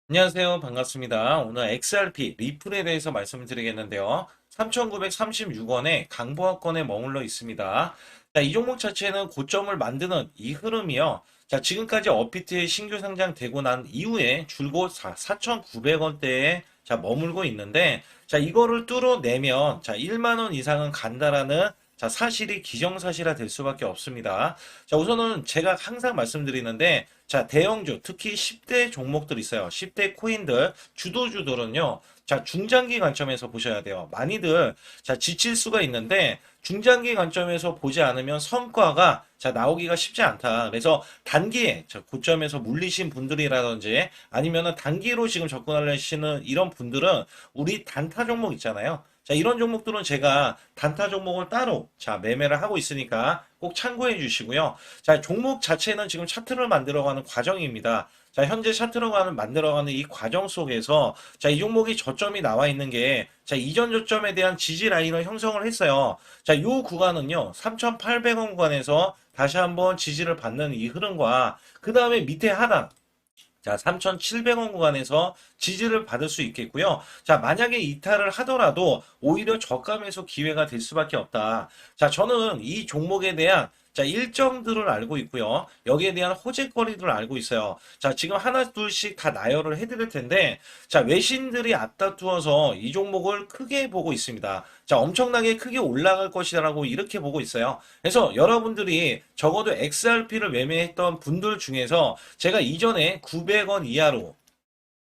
안녕하세요. 반갑습니다. 오늘 XRP 리플에 대해서 말씀을 드리겠는데요. 3,936원에 강보합권에 머물러 있습니다. 자, 이 종목 자체는 고점을 만드는 이 흐름이요. 자, 지금까지 업비트에 신규 상장되고 난 이후에 줄곧 4,900원대에 자, 머물고 있는데, 자, 이거를 뚫어내면, 자, 1만 원 이상은 간다라는 자, 사실이 기정사실화 될 수밖에 없습니다. 자, 우선은 제가 항상 말씀드리는데, 자, 대형주, 특히 10대 종목들 있어요. 10대 코인들, 주도주들은요, 자, 중장기 관점에서 보셔야 돼요. 많이들, 자, 지칠 수가 있는데, 중장기 관점에서 보지 않으면 성과가, 자, 나오기가 쉽지 않다. 그래서 단기에, 자, 고점에서 물리신 분들이라든지, 아니면은 단기로 지금 접근하시는 이런 분들은, 우리 단타 종목 있잖아요. 자, 이런 종목들은 제가 단타 종목을 따로, 자, 매매를 하고 있으니까 꼭 참고해 주시고요. 자, 종목 자체는 지금 차트를 만들어가는 과정입니다. 자, 현재 차트를 만들어가는 이 과정 속에서, 자, 이 종목이 저점이 나와 있는 게, 자, 이전 저점에 대한 지지 라인을 형성을 했어요. 자, 요 구간은요, 3,800원 구간에서 다시 한번 지지를 받는 이 흐름과, 그 다음에 밑에 하단, 자, 3,700원 구간에서 지지를 받을 수 있겠고요. 자, 만약에 이탈을 하더라도 오히려 저감에서 기회가 될 수밖에 없다. 자, 저는 이 종목에 대한 자, 일정들을 알고 있고요. 여기에 대한 호재거리들을 알고 있어요. 자, 지금 하나, 둘씩 다 나열을 해드릴 텐데, 자, 외신들이 앞다투어서 이 종목을 크게 보고 있습니다. 자, 엄청나게 크게 올라갈 것이라고 이렇게 보고 있어요. 그래서 여러분들이 적어도 XRP를 매매했던 분들 중에서 제가 이전에 900원 이하로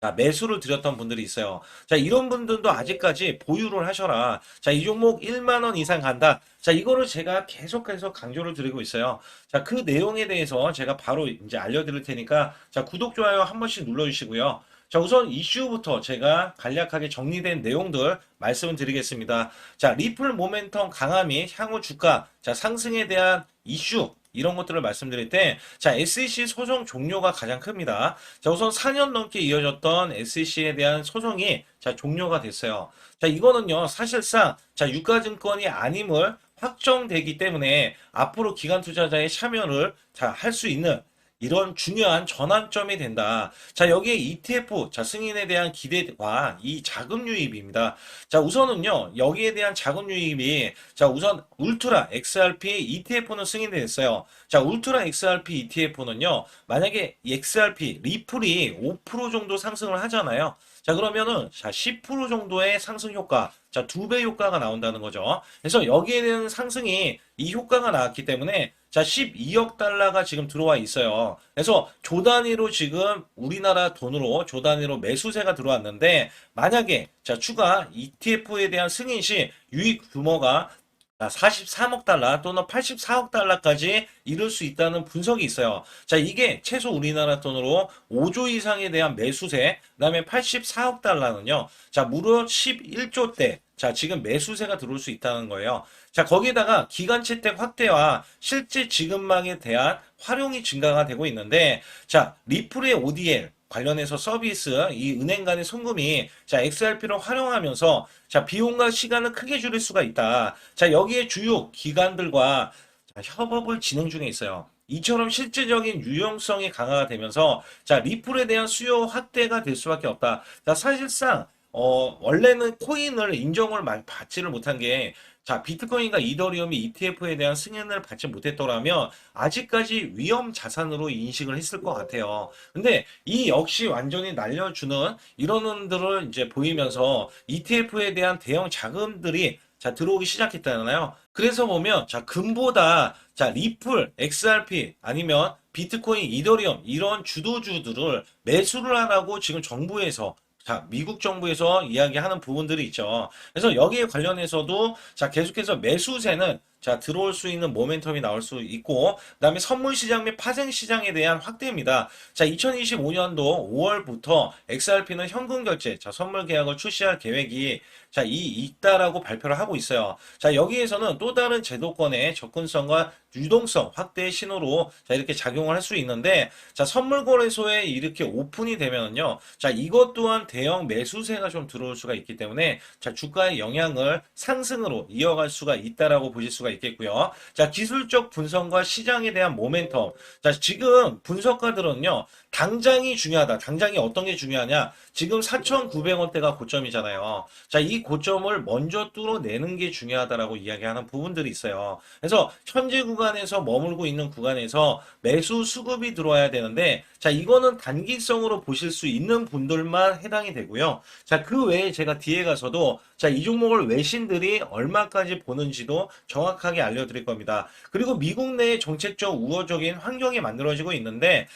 자, 매수를 드렸던 분들이 있어요. 자, 이런 분들도 아직까지 보유를 하셔라. 자, 이 종목 1만 원 이상 간다. 자, 이거를 제가 계속해서 강조를 드리고 있어요. 자, 그 내용에 대해서 제가 바로 이제 알려드릴 테니까, 자, 구독, 좋아요 한 번씩 눌러주시고요. 자, 우선 이슈부터 제가 간략하게 정리된 내용들 말씀을 드리겠습니다. 자, 리플 모멘텀 강함이 향후 주가, 자, 상승에 대한 이슈, 이런 것들을 말씀드릴 때, 자, SEC 소송 종료가 가장 큽니다. 자, 우선 4년 넘게 이어졌던 SEC에 대한 소송이 자, 종료가 됐어요. 자, 이거는요, 사실상 자, 유가증권이 아님을 확정되기 때문에 앞으로 기관 투자자의 참여를 자, 할 수 있는 이런 중요한 전환점이 된다. 자, 여기에 ETF, 자, 승인에 대한 기대와 이 자금 유입입니다. 자, 우선은요, 여기에 대한 자금 유입이, 자, 우선 울트라 XRP ETF는 승인됐어요. 자, 울트라 XRP ETF는요, 만약에 XRP 리플이 5% 정도 상승을 하잖아요. 자, 그러면은, 자, 10% 정도의 상승 효과, 자, 2배 효과가 나온다는 거죠. 그래서 여기에 대한 상승이 이 효과가 나왔기 때문에 자, 12억 달러가 지금 들어와 있어요. 그래서 조 단위로 지금 우리나라 돈으로 조 단위로 매수세가 들어왔는데 만약에 자, 추가 ETF에 대한 승인 시 유입 규모가 43억 달러 또는 84억 달러까지 이룰 수 있다는 분석이 있어요. 자, 이게 최소 우리나라 돈으로 5조 이상에 대한 매수세, 그다음에 84억 달러는요. 자, 무려 11조 대. 자, 지금 매수세가 들어올 수 있다는 거예요. 자, 거기에다가 기간 채택 확대와 실제 지급망에 대한 활용이 증가가 되고 있는데, 자, 리플의 ODL 관련해서 서비스, 이 은행 간의 송금이 자, XRP를 활용하면서 자, 비용과 시간을 크게 줄일 수가 있다. 자, 여기에 주요 기관들과 자, 협업을 진행 중에 있어요. 이처럼 실질적인 유용성이 강화가 되면서 자, 리플에 대한 수요 확대가 될 수밖에 없다. 자, 사실상 원래는 코인을 인정을 받지를 못한 게, 자, 비트코인과 이더리움이 ETF에 대한 승인을 받지 못했더라면 아직까지 위험 자산으로 인식을 했을 것 같아요. 근데 이 역시 완전히 날려주는 이런 흔들을 이제 보이면서 ETF에 대한 대형 자금들이 자, 들어오기 시작했잖아요. 그래서 보면, 자, 금보다, 자, 리플, XRP, 아니면 비트코인, 이더리움, 이런 주도주들을 매수를 하라고 지금 정부에서 자, 미국 정부에서 이야기하는 부분들이 있죠. 그래서 여기에 관련해서도 자, 계속해서 매수세는 자, 들어올 수 있는 모멘텀이 나올 수 있고, 그다음에 선물 시장 및 파생 시장에 대한 확대입니다. 자, 2025년도 5월부터 XRP는 현금 결제, 자, 선물 계약을 출시할 계획이 자, 있다라고 발표를 하고 있어요. 자, 여기에서는 또 다른 제도권의 접근성과 유동성 확대의 신호로 자, 이렇게 작용을 할 수 있는데, 자, 선물 거래소에 이렇게 오픈이 되면요. 자, 이것 또한 대형 매수세가 좀 들어올 수가 있기 때문에 자, 주가의 영향을 상승으로 이어갈 수가 있다라고 보실 수가 수가 있겠고요. 자, 기술적 분석과 시장에 대한 모멘텀. 자, 지금 분석가들은요, 당장이 중요하다. 당장이 어떤 게 중요하냐? 지금 4,900원대가 고점이잖아요. 자, 이 고점을 먼저 뚫어내는 게 중요하다라고 이야기하는 부분들이 있어요. 그래서 현재 구간에서 머물고 있는 구간에서 매수 수급이 들어와야 되는데, 자, 이거는 단기성으로 보실 수 있는 분들만 해당이 되고요. 자, 그 외에 제가 뒤에 가서도 자, 이 종목을 외신들이 얼마까지 보는지도 정확하게 알려드릴 겁니다. 그리고 미국 내에 정책적 우호적인 환경이 만들어지고 있는데,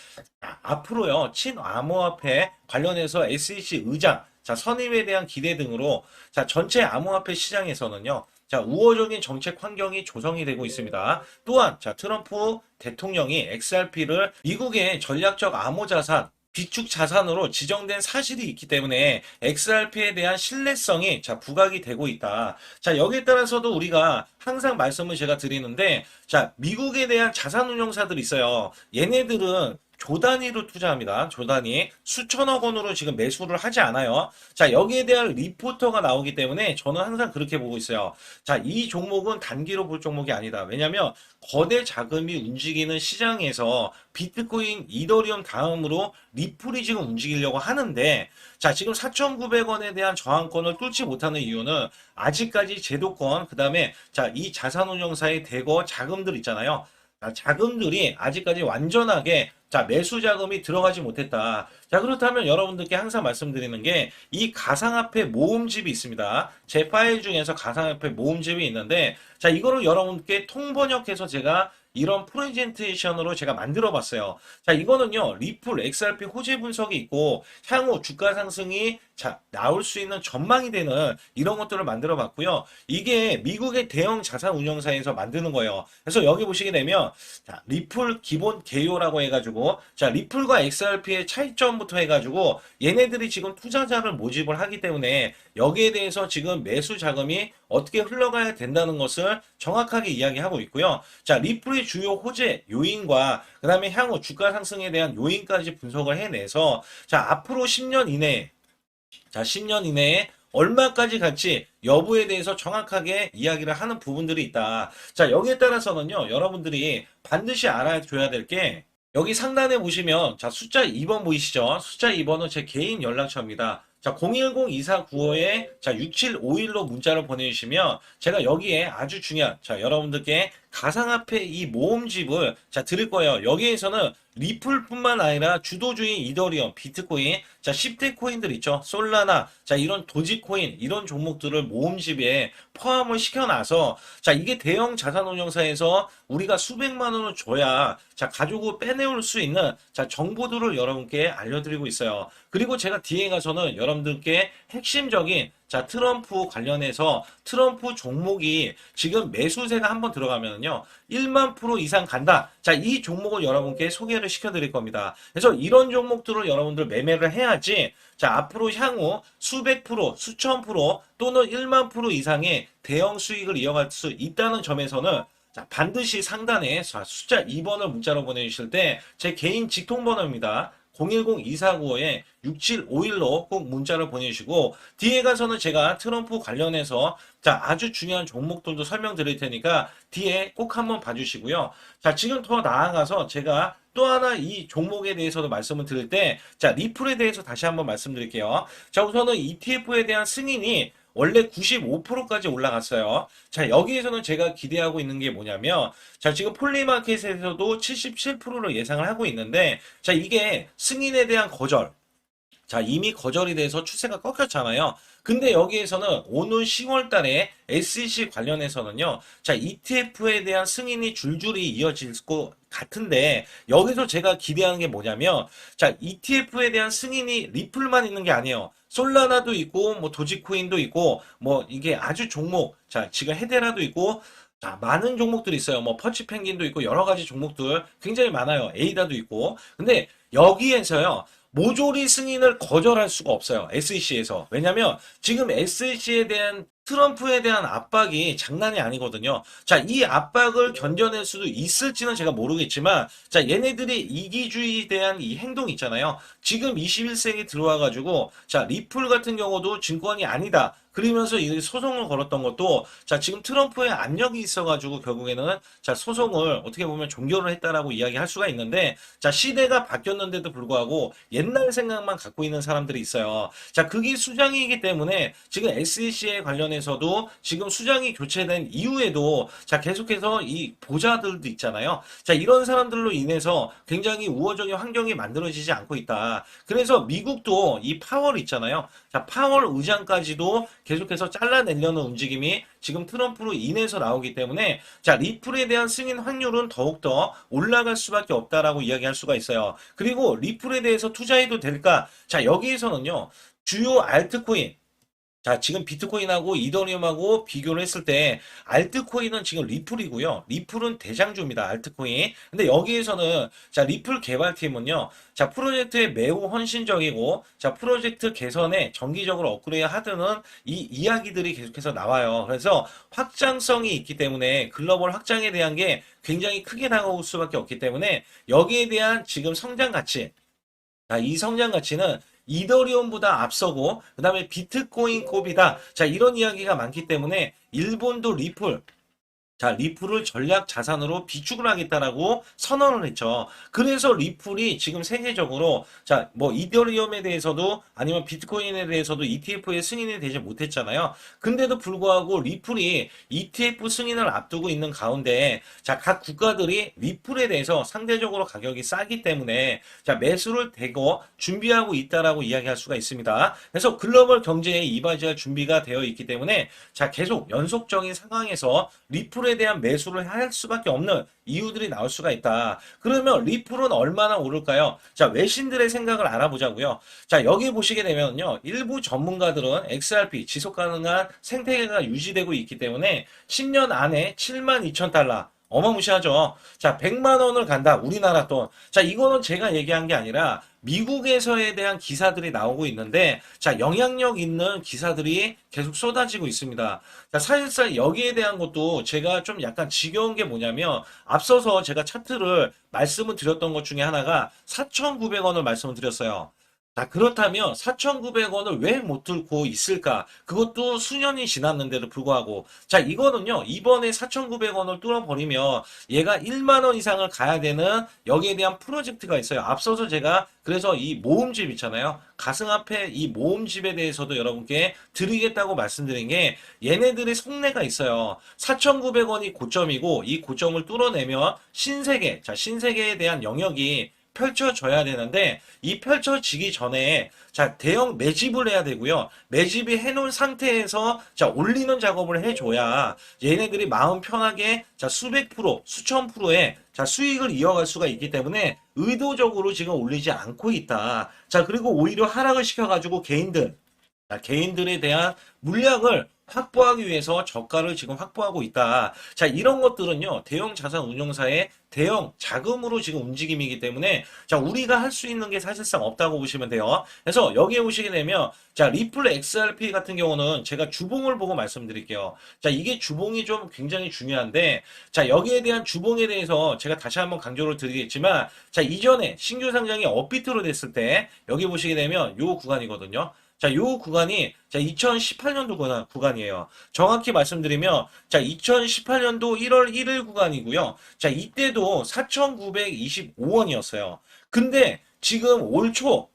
앞으로요, 친암호화폐 관련해서 SEC 의장, 자, 선임에 대한 기대 등으로, 자, 전체 암호화폐 시장에서는요, 자, 우호적인 정책 환경이 조성이 되고 있습니다. 또한, 자, 트럼프 대통령이 XRP를 미국의 전략적 암호 자산, 비축 자산으로 지정된 사실이 있기 때문에 XRP에 대한 신뢰성이 자 부각이 되고 있다. 자, 여기에 따라서도 우리가 항상 말씀을 제가 드리는데, 자, 미국에 대한 자산 운용사들이 있어요. 얘네들은 조 단위로 투자합니다. 조 단위 수천억 원으로 지금 매수를 하지 않아요. 자, 여기에 대한 리포터가 나오기 때문에 저는 항상 그렇게 보고 있어요. 자, 이 종목은 단기로 볼 종목이 아니다. 왜냐하면 거대 자금이 움직이는 시장에서 비트코인, 이더리움 다음으로 리플이 지금 움직이려고 하는데, 자, 지금 4,900원에 대한 저항권을 뚫지 못하는 이유는 아직까지 제도권, 그 다음에 자, 이 자산운용사의 대거 자금들 있잖아요. 자금들이 아직까지 완전하게 자, 매수 자금이 들어가지 못했다. 자, 그렇다면 여러분들께 항상 말씀드리는 게 이 가상화폐 모음집이 있습니다. 제 파일 중에서 가상화폐 모음집이 있는데, 자, 이거를 여러분께 통번역해서 제가 이런 프레젠테이션으로 제가 만들어 봤어요. 자, 이거는요, 리플, XRP 호재 분석이 있고, 향후 주가 상승이 자, 나올 수 있는 전망이 되는 이런 것들을 만들어 봤고요. 이게 미국의 대형 자산 운용사에서 만드는 거예요. 그래서 여기 보시게 되면, 자, 리플 기본 개요라고 해가지고, 자, 리플과 XRP의 차이점부터 해가지고, 얘네들이 지금 투자자를 모집을 하기 때문에, 여기에 대해서 지금 매수 자금이 어떻게 흘러가야 된다는 것을 정확하게 이야기하고 있고요. 자, 리플의 주요 호재 요인과 그 다음에 향후 주가 상승에 대한 요인까지 분석을 해내서, 자, 앞으로 10년 이내에, 자, 10년 이내에 얼마까지 갈지 여부에 대해서 정확하게 이야기를 하는 부분들이 있다. 자, 여기에 따라서는요, 여러분들이 반드시 알아줘야 될 게, 여기 상단에 보시면, 자, 숫자 2번 보이시죠? 숫자 2번은 제 개인 연락처입니다. 자, 010-2495에, 자, 6751로 문자를 보내주시면, 제가 여기에 아주 중요한, 자, 여러분들께 가상화폐 이 모음집을, 자, 드릴 거예요. 여기에서는 리플뿐만 아니라 주도주인 이더리움, 비트코인, 자, 10대 코인들 있죠? 솔라나, 자, 이런 도지코인, 이런 종목들을 모음집에 포함을 시켜놔서, 자, 이게 대형 자산운용사에서 우리가 수백만 원을 줘야, 자, 가지고 빼내올 수 있는, 자, 정보들을 여러분께 알려드리고 있어요. 그리고 제가 뒤에 가서는 여러분들께 핵심적인, 자, 트럼프 관련해서 트럼프 종목이 지금 매수세가 한번 들어가면요, 1만 프로 이상 간다. 자, 이 종목을 여러분께 소개를 시켜드릴 겁니다. 그래서 이런 종목들을 여러분들 매매를 해야지, 자, 앞으로 향후 수백 프로, 수천 프로 또는 1만 프로 이상의 대형 수익을 이어갈 수 있다는 점에서는, 자, 반드시 상단에 숫자 2번을 문자로 보내주실 때 제 개인 직통번호입니다. 010-2495에 6751로 꼭 문자를 보내주시고, 뒤에 가서는 제가 트럼프 관련해서 자, 아주 중요한 종목들도 설명드릴 테니까 뒤에 꼭 한번 봐주시고요. 자, 지금 더 나아가서 제가 또 하나 이 종목에 대해서도 말씀을 드릴 때, 자, 리플에 대해서 다시 한번 말씀드릴게요. 자, 우선은 ETF에 대한 승인이 원래 95%까지 올라갔어요. 자, 여기에서는 제가 기대하고 있는 게 뭐냐면, 자, 지금 폴리마켓에서도 77%를 예상을 하고 있는데, 자, 이게 승인에 대한 거절. 자, 이미 거절이 돼서 추세가 꺾였잖아요. 근데 여기에서는 오는 10월 달에 SEC 관련해서는요, 자, ETF에 대한 승인이 줄줄이 이어질 것 같은데, 여기서 제가 기대하는 게 뭐냐면, 자, ETF에 대한 승인이 리플만 있는 게 아니에요. 솔라나도 있고, 뭐, 도지코인도 있고, 뭐, 이게 아주 종목, 자, 지금 헤데라도 있고, 자, 많은 종목들이 있어요. 뭐, 퍼치펭귄도 있고, 여러 가지 종목들 굉장히 많아요. 에이다도 있고. 근데 여기에서요, 모조리 승인을 거절할 수가 없어요. SEC에서. 왜냐면 지금 SEC에 대한 트럼프에 대한 압박이 장난이 아니거든요. 자, 이 압박을 견뎌낼 수도 있을지는 제가 모르겠지만, 자, 얘네들이 이기주의에 대한 이 행동 있잖아요. 지금 21세기 들어와가지고, 자, 리플 같은 경우도 증권이 아니다. 그러면서 이 소송을 걸었던 것도, 자, 지금 트럼프의 압력이 있어가지고 결국에는, 자, 소송을 어떻게 보면 종결을 했다라고 이야기할 수가 있는데, 자, 시대가 바뀌었는데도 불구하고 옛날 생각만 갖고 있는 사람들이 있어요. 자, 그게 수장이기 때문에 지금 SEC에 관련해서도 지금 수장이 교체된 이후에도 자, 계속해서 이 보좌들도 있잖아요. 자, 이런 사람들로 인해서 굉장히 우호적인 환경이 만들어지지 않고 있다. 그래서 미국도 이 파월 있잖아요. 자, 파월 의장까지도 계속해서 잘라내려는 움직임이 지금 트럼프로 인해서 나오기 때문에 자, 리플에 대한 승인 확률은 더욱더 올라갈 수밖에 없다라고 이야기할 수가 있어요. 그리고 리플에 대해서 투자해도 될까? 자, 여기에서는요. 주요 알트코인 자, 지금 비트코인하고 이더리움하고 비교를 했을 때 알트코인은 지금 리플이고요. 리플은 대장주입니다. 알트코인. 근데 여기에서는 자, 리플 개발팀은요. 자, 프로젝트에 매우 헌신적이고 자, 프로젝트 개선에 정기적으로 업그레이드 하드는 이 이야기들이 계속해서 나와요. 그래서 확장성이 있기 때문에 글로벌 확장에 대한 게 굉장히 크게 다가올 수밖에 없기 때문에 여기에 대한 지금 성장 가치 자, 이 성장 가치는 이더리움보다 앞서고 그다음에 비트코인 꼽이다. 자, 이런 이야기가 많기 때문에 일본도 리플 자, 리플을 전략 자산으로 비축을 하겠다라고 선언을 했죠. 그래서 리플이 지금 세계적으로, 자, 뭐, 이더리움에 대해서도 아니면 비트코인에 대해서도 ETF에 승인이 되지 못했잖아요. 근데도 불구하고 리플이 ETF 승인을 앞두고 있는 가운데, 자, 각 국가들이 리플에 대해서 상대적으로 가격이 싸기 때문에, 자, 매수를 대거 준비하고 있다라고 이야기할 수가 있습니다. 그래서 글로벌 경제에 이바지할 준비가 되어 있기 때문에, 자, 계속 연속적인 상황에서 리플에 대한 매수를 할 수밖에 없는 이유들이 나올 수가 있다. 그러면 리플은 얼마나 오를까요? 자, 외신들의 생각을 알아보자고요. 자, 여기 보시게 되면요. 일부 전문가들은 XRP 지속 가능한 생태계가 유지되고 있기 때문에 10년 안에 72,000달러 어마무시하죠. 자, 100만 원을 간다. 우리나라 돈. 자, 이거는 제가 얘기한 게 아니라 미국에서에 대한 기사들이 나오고 있는데, 자, 영향력 있는 기사들이 계속 쏟아지고 있습니다. 자, 사실상 여기에 대한 것도 제가 좀 약간 지겨운 게 뭐냐면, 앞서서 제가 차트를 말씀을 드렸던 것 중에 하나가 4,900원을 말씀을 드렸어요. 자, 그렇다면 4,900원을 왜 못 들고 있을까? 그것도 수년이 지났는데도 불구하고. 자, 이거는요, 이번에 4,900원을 뚫어버리면 얘가 1만 원 이상을 가야 되는 여기에 대한 프로젝트가 있어요. 앞서서 제가 그래서 이 모음집 있잖아요. 가슴 앞에 이 모음집에 대해서도 여러분께 드리겠다고 말씀드린 게 얘네들의 속내가 있어요. 4,900원이 고점이고 이 고점을 뚫어내면 신세계, 자, 신세계에 대한 영역이 펼쳐져야 되는데 이 펼쳐지기 전에 자 대형 매집을 해야 되고요. 매집이 해놓은 상태에서 자 올리는 작업을 해줘야 얘네들이 마음 편하게 자 수백 프로, 수천 프로의 자 수익을 이어갈 수가 있기 때문에 의도적으로 지금 올리지 않고 있다. 자 그리고 오히려 하락을 시켜가지고 개인들에 대한 물량을 확보하기 위해서 저가를 지금 확보하고 있다. 자, 이런 것들은요, 대형 자산 운용사의 대형 자금으로 지금 움직임이기 때문에, 자, 우리가 할 수 있는 게 사실상 없다고 보시면 돼요. 그래서 여기에 오시게 되면, 자, 리플 XRP 같은 경우는 제가 주봉을 보고 말씀드릴게요. 자, 이게 주봉이 좀 굉장히 중요한데, 자, 여기에 대한 주봉에 대해서 제가 다시 한번 강조를 드리겠지만, 자, 이전에 신규 상장이 업비트로 됐을 때, 여기 보시게 되면 요 구간이거든요. 자, 요 구간이 자 2018년도 구간이에요. 정확히 말씀드리면 자 2018년도 1월 1일 구간이고요. 자 이때도 4,925원이었어요. 근데 지금 올 초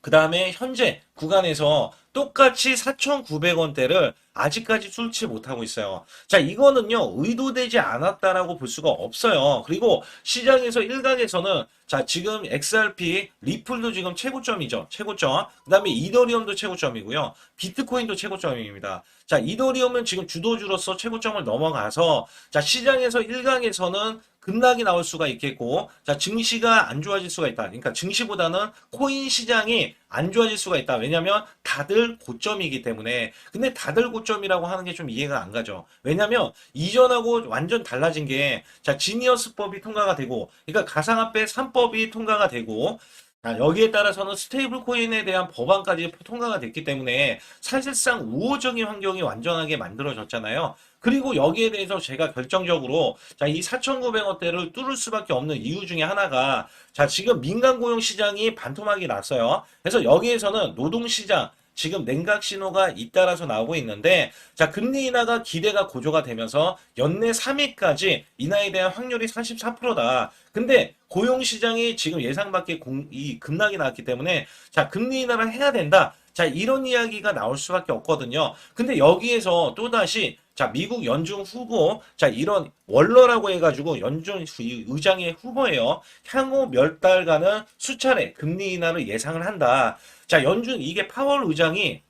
그 다음에 현재 구간에서 똑같이 4,900원대를 아직까지 뚫지 못하고 있어요. 자, 이거는요, 의도되지 않았다라고 볼 수가 없어요. 그리고 시장에서 일각에서는 자, 지금 XRP, 리플도 지금 최고점이죠. 최고점. 그 다음에 이더리움도 최고점이고요. 비트코인도 최고점입니다. 자, 이더리움은 지금 주도주로서 최고점을 넘어가서 자, 시장에서 일각에서는 급락이 나올 수가 있겠고, 자, 증시가 안 좋아질 수가 있다. 그러니까 증시보다는 코인 시장이 안 좋아질 수가 있다. 왜냐면 다들 고점이기 때문에. 근데 다들 고점이라고 하는 게 좀 이해가 안 가죠. 왜냐면 이전하고 완전 달라진 게, 자, 지니어스법이 통과가 되고, 그러니까 가상화폐 3법이 통과가 되고, 여기에 따라서는 스테이블 코인에 대한 법안까지 통과가 됐기 때문에 사실상 우호적인 환경이 완전하게 만들어졌잖아요. 그리고 여기에 대해서 제가 결정적으로 이 4,900원대를 뚫을 수밖에 없는 이유 중에 하나가 지금 민간 고용 시장이 반토막이 났어요. 그래서 여기에서는 노동 시장 지금 냉각 신호가 잇따라서 나오고 있는데 금리 인하가 기대가 고조가 되면서 연내 3위까지 인하에 대한 확률이 44%다. 근데 고용 시장이 지금 예상 밖의 이 급락이 나왔기 때문에 금리 인하를 해야 된다. 이런 이야기가 나올 수밖에 없거든요. 근데 여기에서 또다시 미국 연준 후보, 이런 월러라고 해가지고 연준 의장의 후보예요. 향후 몇 달간은 수차례 금리 인하를 예상을 한다. 연준, 이게 파월 의장이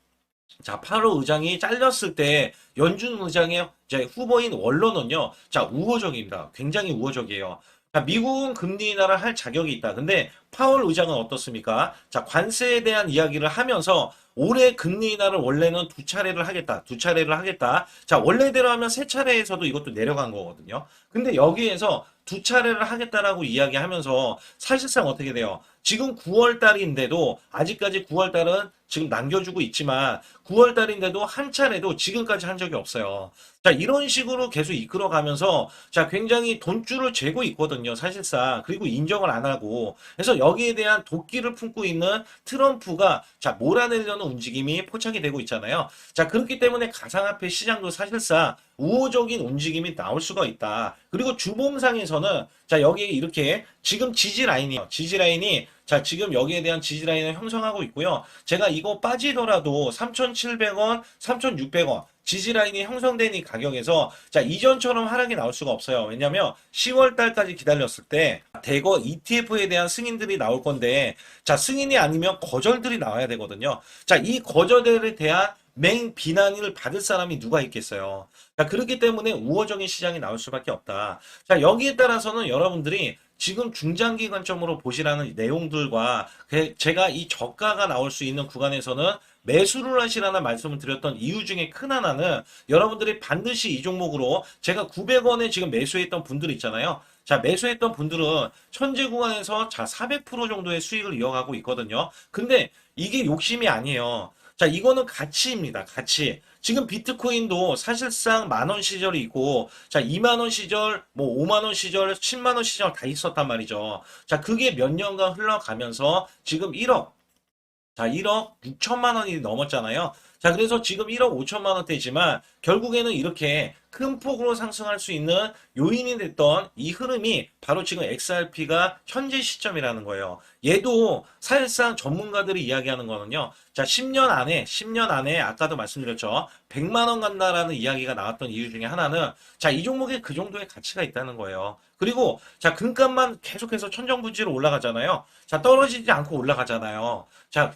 파월 의장이 잘렸을 때 연준 의장의 후보인 원로는요, 우호적입니다. 굉장히 우호적이에요. 미국은 금리 인하를 할 자격이 있다. 근데 파월 의장은 어떻습니까? 관세에 대한 이야기를 하면서 올해 금리 인하를 원래는 두 차례를 하겠다. 두 차례를 하겠다. 원래대로 하면 세 차례에서도 이것도 내려간 거거든요. 근데 여기에서 두 차례를 하겠다라고 이야기하면서 사실상 어떻게 돼요? 지금 9월 달인데도 아직까지 9월 달은 지금 남겨주고 있지만 9월 달인데도 한 차례도 지금까지 한 적이 없어요. 이런 식으로 계속 이끌어가면서 굉장히 돈줄을 재고 있거든요. 사실상. 그리고 인정을 안 하고. 그래서 여기에 대한 도끼를 품고 있는 트럼프가 몰아내려는 움직임이 포착이 되고 있잖아요. 그렇기 때문에 가상화폐 시장도 사실상 우호적인 움직임이 나올 수가 있다. 그리고 주봉상에서는 여기에 이렇게 지금 지지 라인이요. 지지 라인이 지금 여기에 대한 지지 라인을 형성하고 있고요. 제가 이거 빠지더라도 3,700원, 3,600원 지지 라인이 형성된 이 가격에서 이전처럼 하락이 나올 수가 없어요. 왜냐면 10월 달까지 기다렸을 때 대거 ETF에 대한 승인들이 나올 건데 승인이 아니면 거절들이 나와야 되거든요. 이 거절들에 대한 맹비난을 받을 사람이 누가 있겠어요. 그렇기 때문에 우호적인 시장이 나올 수밖에 없다. 여기에 따라서는 여러분들이 지금 중장기 관점으로 보시라는 내용들과 제가 이 저가가 나올 수 있는 구간에서는 매수를 하시라는 말씀을 드렸던 이유 중에 큰 하나는 여러분들이 반드시 이 종목으로 제가 900원에 지금 매수했던 분들 있잖아요. 매수했던 분들은 현재 구간에서 400% 정도의 수익을 이어가고 있거든요. 근데 이게 욕심이 아니에요. 이거는 가치입니다. 가치. 지금 비트코인도 사실상 만원 시절이 있고, 2만원 시절, 뭐 5만원 시절, 10만원 시절 다 있었단 말이죠. 그게 몇 년간 흘러가면서 지금 1억, 1억 6천만 원이 넘었잖아요. 그래서 지금 1억 5천만 원대지만 결국에는 이렇게 큰 폭으로 상승할 수 있는 요인이 됐던 이 흐름이 바로 지금 XRP가 현재 시점이라는 거예요. 얘도 사실상 전문가들이 이야기하는 거는요. 10년 안에 아까도 말씀드렸죠. 100만 원 간다라는 이야기가 나왔던 이유 중에 하나는 이 종목에 그 정도의 가치가 있다는 거예요. 그리고 금값만 계속해서 천정부지로 올라가잖아요. 떨어지지 않고 올라가잖아요.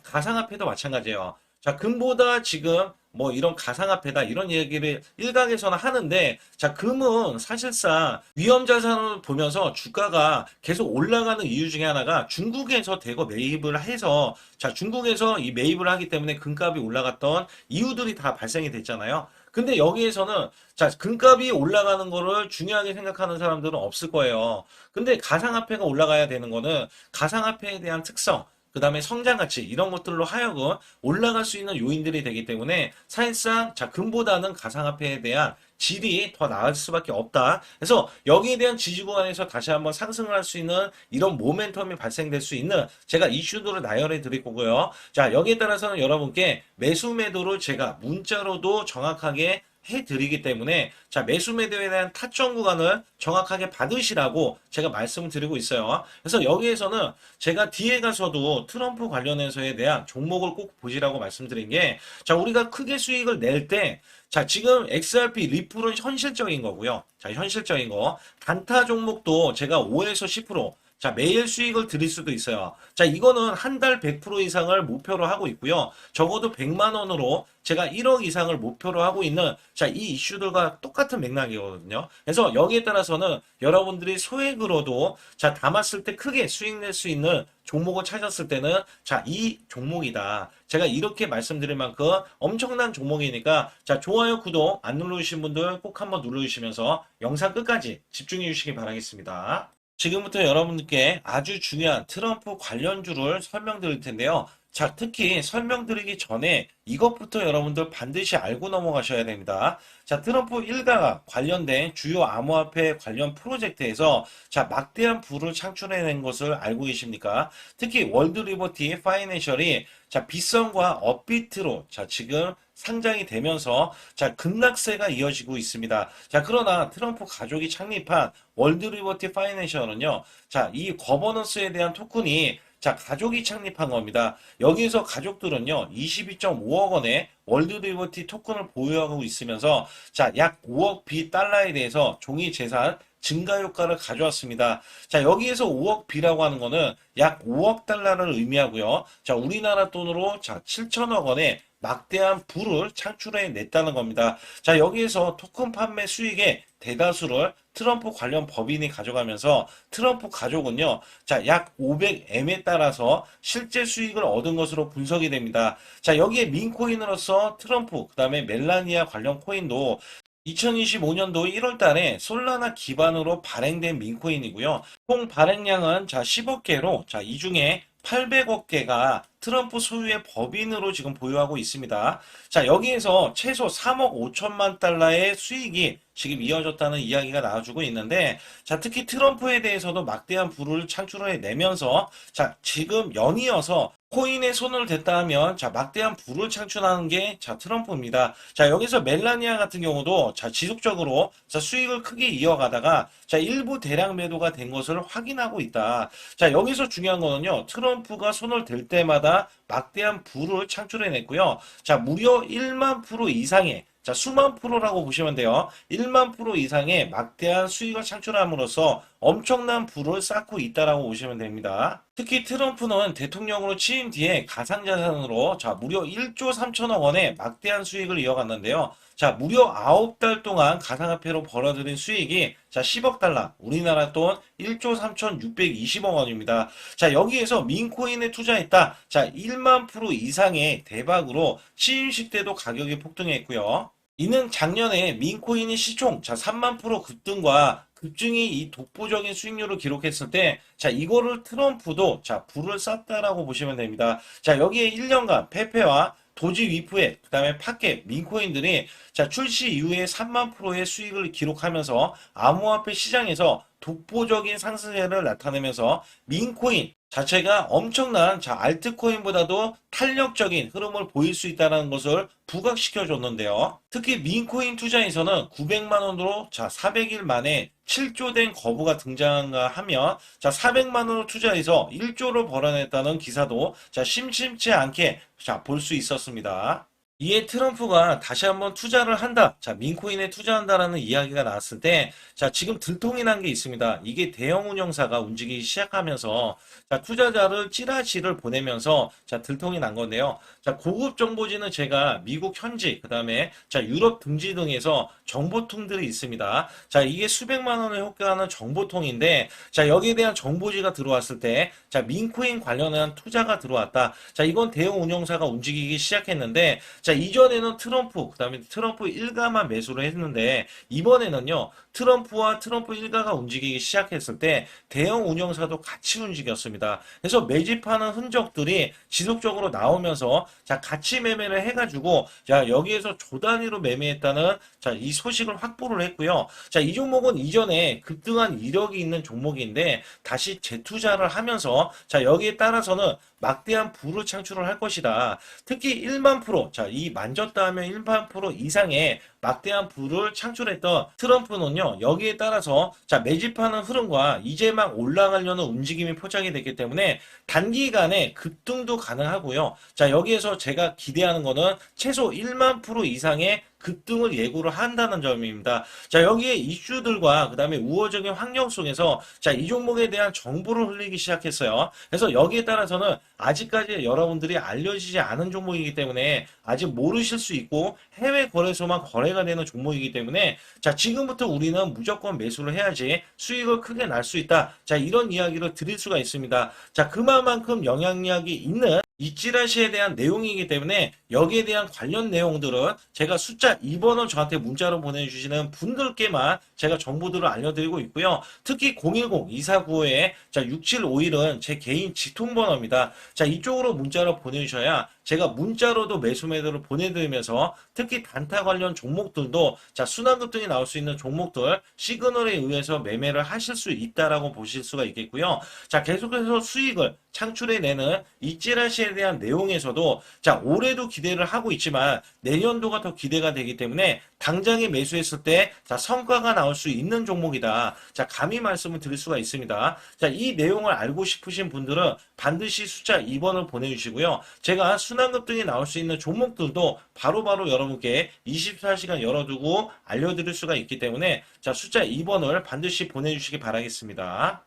가상화폐도 마찬가지예요. 금보다 지금 뭐 이런 가상화폐다 이런 얘기를 일각에서는 하는데 금은 사실상 위험자산을 보면서 주가가 계속 올라가는 이유 중에 하나가 중국에서 대거 매입을 해서 중국에서 이 매입을 하기 때문에 금값이 올라갔던 이유들이 다 발생이 됐잖아요. 근데 여기에서는 금값이 올라가는 거를 중요하게 생각하는 사람들은 없을 거예요. 근데 가상화폐가 올라가야 되는 거는 가상화폐에 대한 특성 그 다음에 성장 가치 이런 것들로 하여금 올라갈 수 있는 요인들이 되기 때문에 사실상 금보다는 가상화폐에 대한 질이 더 나을 수밖에 없다. 그래서 여기에 대한 지지 구간에서 다시 한번 상승을 할 수 있는 이런 모멘텀이 발생될 수 있는 제가 이슈들을 나열해 드릴 거고요. 여기에 따라서는 여러분께 매수 매도를 제가 문자로도 정확하게 해드리기 때문에 매수 매도에 대한 타점 구간을 정확하게 받으시라고 제가 말씀을 드리고 있어요. 그래서 여기에서는 제가 뒤에 가서도 트럼프 관련해서에 대한 종목을 꼭 보시라고 말씀드린 게 우리가 크게 수익을 낼 때 지금 XRP 리플은 현실적인 거고요. 현실적인 거 단타 종목도 제가 5에서 10% 매일 수익을 드릴 수도 있어요. 이거는 한 달 100% 이상을 목표로 하고 있고요. 적어도 100만 원으로 제가 1억 이상을 목표로 하고 있는 이 이슈들과 똑같은 맥락이거든요. 그래서 여기에 따라서는 여러분들이 소액으로도 담았을 때 크게 수익 낼 수 있는 종목을 찾았을 때는 이 종목이다. 제가 이렇게 말씀드릴 만큼 엄청난 종목이니까 좋아요, 구독 안 눌러주신 분들 꼭 한번 눌러주시면서 영상 끝까지 집중해 주시기 바라겠습니다. 지금부터 여러분들께 아주 중요한 트럼프 관련주를 설명드릴 텐데요. 자, 특히 설명드리기 전에 이것부터 여러분들 반드시 알고 넘어가셔야 됩니다. 자, 트럼프 일가가 관련된 주요 암호화폐 관련 프로젝트에서 자, 막대한 부를 창출해낸 것을 알고 계십니까? 특히 월드 리버티 파이낸셜이 자, 빗썸과 업비트로 자, 지금 상장이 되면서 자, 급락세가 이어지고 있습니다. 자, 그러나 트럼프 가족이 창립한 월드 리버티 파이낸셜은요. 자, 이 거버넌스에 대한 토큰이 자, 가족이 창립한 겁니다. 여기에서 가족들은요, 22.5억 원의 월드 리버티 토큰을 보유하고 있으면서 자, 약 5억 달러에 대해서 종이 재산 증가 효과를 가져왔습니다. 자, 여기에서 5억 B라고 하는 거는 약 5억 달러를 의미하고요. 자, 우리나라 돈으로 자, 7천억 원의 막대한 부를 창출해 냈다는 겁니다. 자, 여기에서 토큰 판매 수익의 대다수를 트럼프 관련 법인이 가져가면서 트럼프 가족은요, 자, 약 500M에 따라서 실제 수익을 얻은 것으로 분석이 됩니다. 자, 여기에 민코인으로서 트럼프, 그 다음에 멜라니아 관련 코인도 2025년도 1월 달에 솔라나 기반으로 발행된 민코인이고요. 총 발행량은 자 10억 개로 자 이 중에 800억 개가 트럼프 소유의 법인으로 지금 보유하고 있습니다. 자, 여기에서 최소 3억 5천만 달러의 수익이 지금 이어졌다는 이야기가 나와주고 있는데, 자, 특히 트럼프에 대해서도 막대한 부를 창출해 내면서, 자, 지금 연이어서 코인에 손을 댔다 하면, 자, 막대한 부를 창출하는 게, 자, 트럼프입니다. 자, 여기서 멜라니아 같은 경우도, 자, 지속적으로, 자, 수익을 크게 이어가다가, 자, 일부 대량 매도가 된 것을 확인하고 있다. 자, 여기서 중요한 거는요, 트럼프가 손을 댈 때마다 막대한 부를 창출해냈고요. 자, 무려 1만 프로 이상의 자, 수만 프로라고 보시면 돼요. 1만 프로 이상의 막대한 수익을 창출함으로써 엄청난 부를 쌓고 있다라고 보시면 됩니다. 특히 트럼프는 대통령으로 취임 뒤에 가상자산으로 자, 무려 1조 3천억 원의 막대한 수익을 이어갔는데요. 자, 무려 9달 동안 가상화폐로 벌어들인 수익이 자, 10억 달러, 우리나라 돈 1조 3,620억 원입니다. 자, 여기에서 민코인에 투자했다. 자, 1만 프로 이상의 대박으로 취임식 때도 가격이 폭등했고요. 이는 작년에 민코인이 시총 자 3만 프로 급등과 급증이 이 독보적인 수익률을 기록했을 때, 자, 이거를 트럼프도 자, 불을 쐈다라고 보시면 됩니다. 자, 여기에 1년간 페페와 도지 위프에 그다음에 팟겟 민코인들이 자, 출시 이후에 3만 프로의 수익을 기록하면서 암호화폐 시장에서 독보적인 상승세를 나타내면서 민코인 자체가 엄청난 자, 알트코인보다도 탄력적인 흐름을 보일 수 있다는 것을 부각시켜 줬는데요. 특히 민코인 투자에서는 900만 원으로 자, 400일 만에 7조 된 거부가 등장한가 하면 자, 400만 원을 투자해서 1조를 벌어냈다는 기사도 자, 심심치 않게 자, 볼 수 있었습니다. 이에 트럼프가 다시 한번 투자를 한다. 자, 민코인에 투자한다라는 이야기가 나왔을 때, 자, 지금 들통이 난 게 있습니다. 이게 대형 운영사가 움직이기 시작하면서, 자, 투자자를 찌라시를 보내면서, 자, 들통이 난 건데요. 자, 고급 정보지는 제가 미국 현지, 그 다음에, 자, 유럽 등지 등에서 정보통들이 있습니다. 자, 이게 수백만 원을 효과하는 정보통인데, 자, 여기에 대한 정보지가 들어왔을 때, 자, 민코인 관련한 투자가 들어왔다. 자, 이건 대형 운영사가 움직이기 시작했는데, 자, 이전에는 트럼프, 그 다음에 트럼프 일가만 매수를 했는데, 이번에는요, 트럼프와 트럼프 일가가 움직이기 시작했을 때, 대형 운영사도 같이 움직였습니다. 그래서 매집하는 흔적들이 지속적으로 나오면서, 자, 같이 매매를 해가지고, 자, 여기에서 조 단위로 매매했다는, 자, 이 소식을 확보를 했고요. 자, 이 종목은 이전에 급등한 이력이 있는 종목인데, 다시 재투자를 하면서, 자, 여기에 따라서는 막대한 부를 창출을 할 것이다. 특히 1만 프로, 자, 이 만졌다 하면 1만 프로 이상의 막대한 부를 창출했던 트럼프는요, 여기에 따라서 자, 매집하는 흐름과 이제 막 올라가려는 움직임이 포착이 됐기 때문에 단기간에 급등도 가능하고요. 자, 여기에서 제가 기대하는 거는 최소 1만 프로 이상의 급등을 예고를 한다는 점입니다. 자, 여기에 이슈들과 그 다음에 우호적인 환경 속에서 자, 이 종목에 대한 정보를 흘리기 시작했어요. 그래서 여기에 따라서는 아직까지 여러분들이 알려지지 않은 종목이기 때문에 아직 모르실 수 있고 해외 거래소만 거래가 되는 종목이기 때문에 자, 지금부터 우리는 무조건 매수를 해야지 수익을 크게 날 수 있다. 자, 이런 이야기를 드릴 수가 있습니다. 자, 그만큼 영향력이 있는 이찌라시에 대한 내용이기 때문에 여기에 대한 관련 내용들은 제가 숫자 2번을 저한테 문자로 보내주시는 분들께만 제가 정보들을 알려드리고 있고요. 특히 010-2495에 6751은 제 개인 직통번호입니다. 자, 이쪽으로 문자로 보내주셔야 제가 문자로도 매수 매도를 보내드리면서 특히 단타 관련 종목들도 순환급등이 나올 수 있는 종목들 시그널에 의해서 매매를 하실 수 있다라고 보실 수가 있겠고요. 자, 계속해서 수익을 창출해내는 이찌라시에 대한 내용에서도 올해도 기대를 하고 있지만 내년도가 더 기대가 되기 때문에 당장에 매수했을 때 성과가 나올 수 있는 종목이다. 감히 말씀을 드릴 수가 있습니다. 이 내용을 알고 싶으신 분들은 반드시 숫자 2번을 보내주시고요. 제가 순환급등이 나올 수 있는 종목들도 바로바로 여러분께 24시간 열어두고 알려드릴 수가 있기 때문에 숫자 2번을 반드시 보내주시기 바라겠습니다.